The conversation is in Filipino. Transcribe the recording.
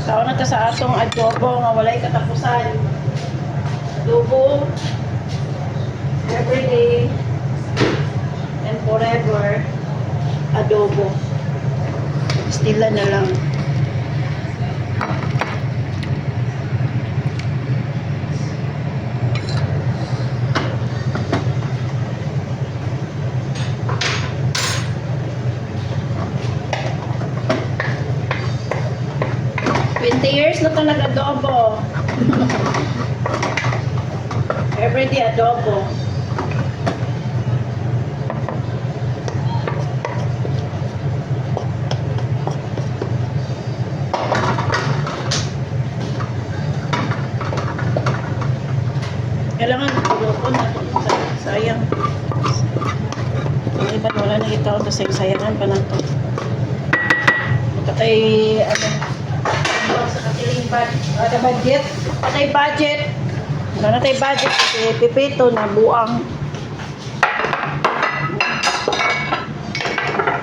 Tao na ta sa atong adobo nga walay katapusan. Adobo everyday and forever. Adobo. Stila na lang. Years na ito nag-adobo. Everyday adobo. Kailangan tulokon na ito. Sayang. Ang iba wala na ito. Sayangan pa na ito. Patay, sa katiling budget. Patay budget. Wala na tayo budget kasi pipito na buang.